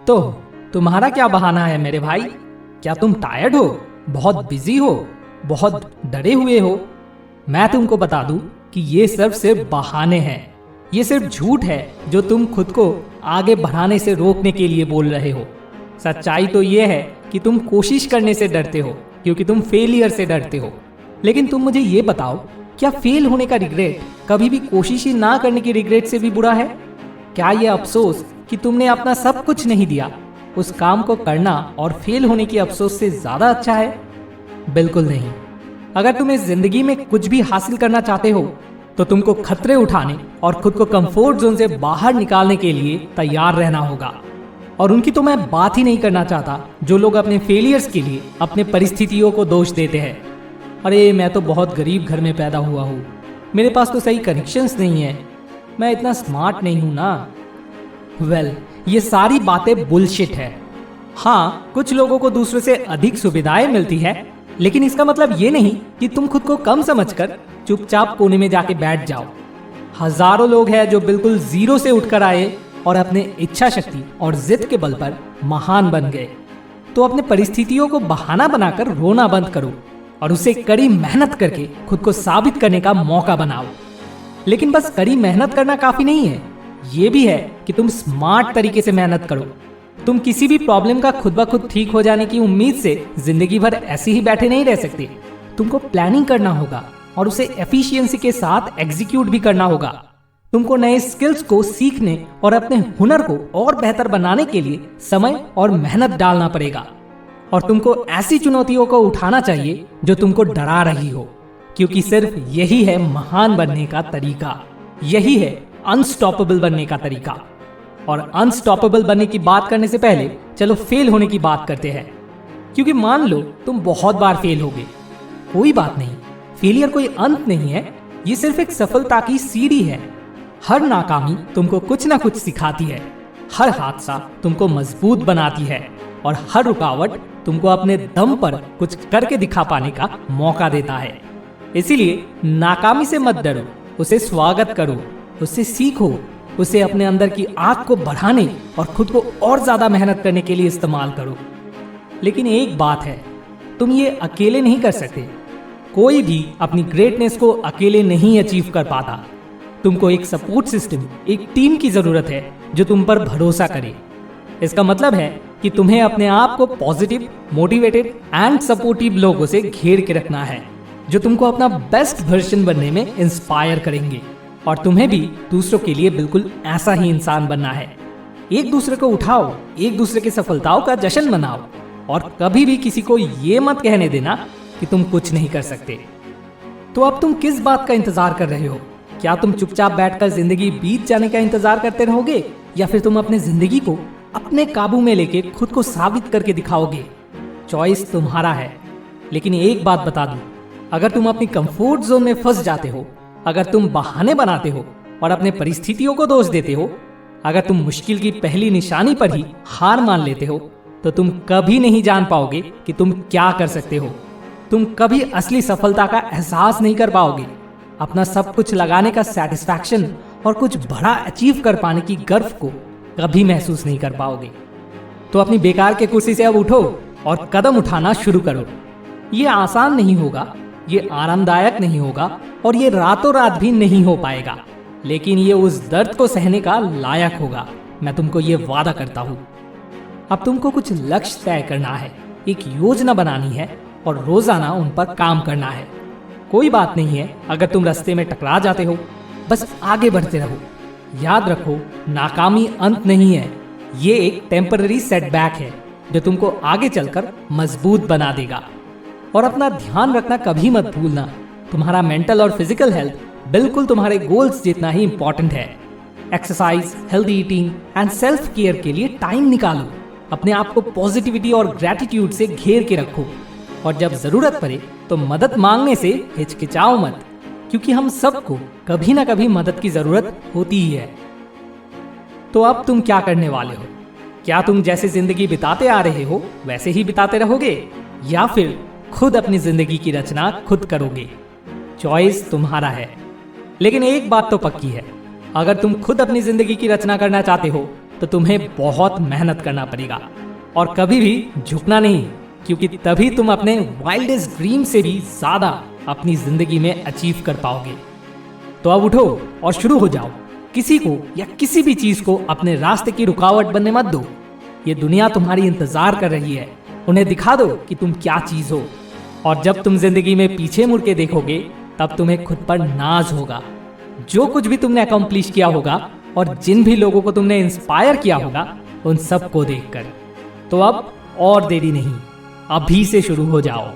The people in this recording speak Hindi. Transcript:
तो तुम्हारा क्या बहाना है मेरे भाई? क्या तुम टायर्ड हो, बहुत बिजी हो, बहुत डरे हुए हो? मैं तुमको बता दूं कि ये सिर्फ बहाने हैं। ये सिर्फ झूठ है जो तुम खुद को आगे बढ़ाने से रोकने के लिए बोल रहे हो। सच्चाई तो ये है कि तुम कोशिश करने से डरते हो क्योंकि तुम फेलियर से डरते हो। लेकिन तुम मुझे ये बताओ, क्या फेल होने का रिग्रेट कभी भी कोशिश ही ना करने की रिग्रेट से भी बुरा है? क्या ये अफसोस कि तुमने अपना सब कुछ नहीं दिया, उस काम को करना और फेल होने की अफसोस से ज्यादा अच्छा है? बिल्कुल नहीं। अगर तुम इस जिंदगी में कुछ भी हासिल करना चाहते हो तो तुमको खतरे उठाने और खुद को कंफर्ट जोन से बाहर निकालने के लिए तैयार रहना होगा। और उनकी तो मैं बात ही नहीं करना चाहता जो लोग अपने फेलियर्स के लिए अपने परिस्थितियों को दोष देते हैं। अरे मैं तो बहुत गरीब घर में पैदा हुआ हूँ, मेरे पास तो सही कनेक्शंस नहीं है, मैं इतना स्मार्ट नहीं हूं ना। वेल, ये सारी बातें बुलशिट है। हाँ, कुछ लोगों को दूसरों से अधिक सुविधाएं मिलती है, लेकिन इसका मतलब ये नहीं कि तुम खुद को कम समझकर चुपचाप कोने में जाके बैठ जाओ। हजारों लोग हैं जो बिल्कुल जीरो से उठकर आए और अपने इच्छा शक्ति और जिद के बल पर महान बन गए। तो अपने परिस्थितियों को बहाना बनाकर रोना बंद करो और उसे कड़ी मेहनत करके खुद को साबित करने का मौका बनाओ। लेकिन बस कड़ी मेहनत करना काफी नहीं है, ये भी है कि तुम स्मार्ट तरीके से मेहनत करो। तुम किसी भी प्रॉब्लम का खुद ब खुद ठीक हो जाने की उम्मीद से जिंदगी भर ऐसे ही बैठे नहीं रह सकते। तुमको प्लानिंग करना होगा और उसे एफिशिएंसी के साथ एग्जीक्यूट भी करना होगा। तुमको नए स्किल्स को सीखने और अपने हुनर को और बेहतर बनाने के लिए समय और मेहनत डालना पड़ेगा। और तुमको ऐसी चुनौतियों को उठाना चाहिए जो तुमको डरा रही हो, क्योंकि सिर्फ यही है महान बनने का तरीका, यही है अनस्टॉपेबल बनने का तरीका। और अनस्टॉपेबल बनने की बात करने से पहले चलो फेल होने की बात करते हैं। क्योंकि मान लो तुम बहुत बार फेल होगे, कोई बात नहीं, फेलियर कोई अंत नहीं है, ये सिर्फ एक सफलता की सीढ़ी है। हर नाकामी तुमको कुछ ना कुछ सिखाती है, हर हादसा तुमको मजबूत बनाती है और हर रुकावट तुमको अपने दम पर कुछ करके दिखा पाने का मौका देता है। इसीलिए नाकामी से मत डरो, उसे स्वागत करो, उससे सीखो, उसे अपने अंदर की आग को बढ़ाने और खुद को और ज्यादा मेहनत करने के लिए इस्तेमाल करो। लेकिन एक बात है, तुम ये अकेले नहीं कर सकते। कोई भी अपनी ग्रेटनेस को अकेले नहीं अचीव कर पाता। तुमको एक सपोर्ट सिस्टम, एक टीम की जरूरत है जो तुम पर भरोसा करे। इसका मतलब है कि तुम्हें अपने आप को पॉजिटिव, मोटिवेटेड एंड सपोर्टिव लोगों से घेर के रखना है जो तुमको अपना बेस्ट वर्जन बनने में इंस्पायर करेंगे। और तुम्हें भी दूसरों के लिए बिल्कुल ऐसा ही इंसान बनना है। एक दूसरे को उठाओ, एक दूसरे की सफलताओं का जश्न मनाओ और कभी भी किसी को ये मत कहने देना कि तुम कुछ नहीं कर सकते। तो अब तुम किस बात का इंतजार कर रहे हो? क्या तुम चुपचाप बैठकर जिंदगी बीत जाने का इंतजार करते रहोगे, या फिर तुम अपने जिंदगी को अपने काबू में लेके खुद को साबित करके दिखाओगे? चॉइस तुम्हारा है। लेकिन एक बात बता दूं, अगर तुम अपनी कंफर्ट जोन में फंस जाते हो, अगर तुम बहाने बनाते हो और अपने परिस्थितियों को दोष देते हो, अगर तुम मुश्किल की पहली निशानी पर ही हार मान लेते हो, तो तुम कभी नहीं जान पाओगे कि तुम क्या कर सकते हो। तुम कभी असली सफलता का एहसास नहीं कर पाओगे। अपना सब कुछ लगाने का सेटिस्फैक्शन और कुछ बड़ा अचीव कर पाने की गर्व को कभी महसूस नहीं कर पाओगे। तो अपनी बेकार के कुर्सी से अब उठो और कदम उठाना शुरू करो। ये आसान नहीं होगा, ये आरामदायक नहीं होगा और ये रातों रात भी नहीं हो पाएगा, लेकिन ये उस दर्द को सहने का लायक होगा। मैं तुमको ये वादा करता हूँ। अब तुमको कुछ लक्ष्य तय करना है, एक योजना बनानी है और रोजाना उन पर काम करना है। कोई बात नहीं है अगर तुम रास्ते में टकरा जाते हो, बस आगे बढ़ते रहो। याद रखो, नाकामी अंत नहीं है, ये एक टेम्पररी सेटबैक है जो तुमको आगे चलकर मजबूत बना देगा। और अपना ध्यान रखना कभी मत भूलना, तुम्हारा मेंटल और फिजिकल हेल्थ बिल्कुल तुम्हारे गोल्स जितना ही इंपॉर्टेंट है। Exercise, healthy eating and self care के लिए टाइम निकालो। अपने आप को पॉजिटिविटी और ग्रेटिट्यूड से घेर के रखो और जब जरूरत पड़े तो मदद मांगने से हिचकिचाओ मत, क्योंकि हम सबको कभी ना कभी मदद की जरूरत होती ही है। तो अब तुम क्या करने वाले हो? क्या तुम जैसे जिंदगी बिताते आ रहे हो वैसे ही बिताते रहोगे, या फिर खुद अपनी जिंदगी की रचना खुद करोगे? चॉइस तुम्हारा है। लेकिन एक बात तो पक्की है, अगर तुम खुद अपनी जिंदगी की रचना करना चाहते हो तो तुम्हें बहुत मेहनत करना पड़ेगा और कभी भी झुकना नहीं, क्योंकि तभी तुम अपने वाइल्डेस्ट ड्रीम से भी ज्यादा अपनी जिंदगी में अचीव कर पाओगे। तो अब उठो और शुरू हो जाओ। किसी को या किसी भी चीज को अपने रास्ते की रुकावट बनने मत दो। ये दुनिया तुम्हारी इंतजार कर रही है। उन्हें दिखा दो कि तुम क्या चीज हो। और जब तुम जिंदगी में पीछे मुड़ के देखोगे तब तुम्हें खुद पर नाज होगा। जो कुछ भी तुमने अकम्प्लिश किया होगा और जिन भी लोगों को तुमने इंस्पायर किया होगा उन सबको देखकर। तो अब और देरी नहीं, अभी से शुरू हो जाओ।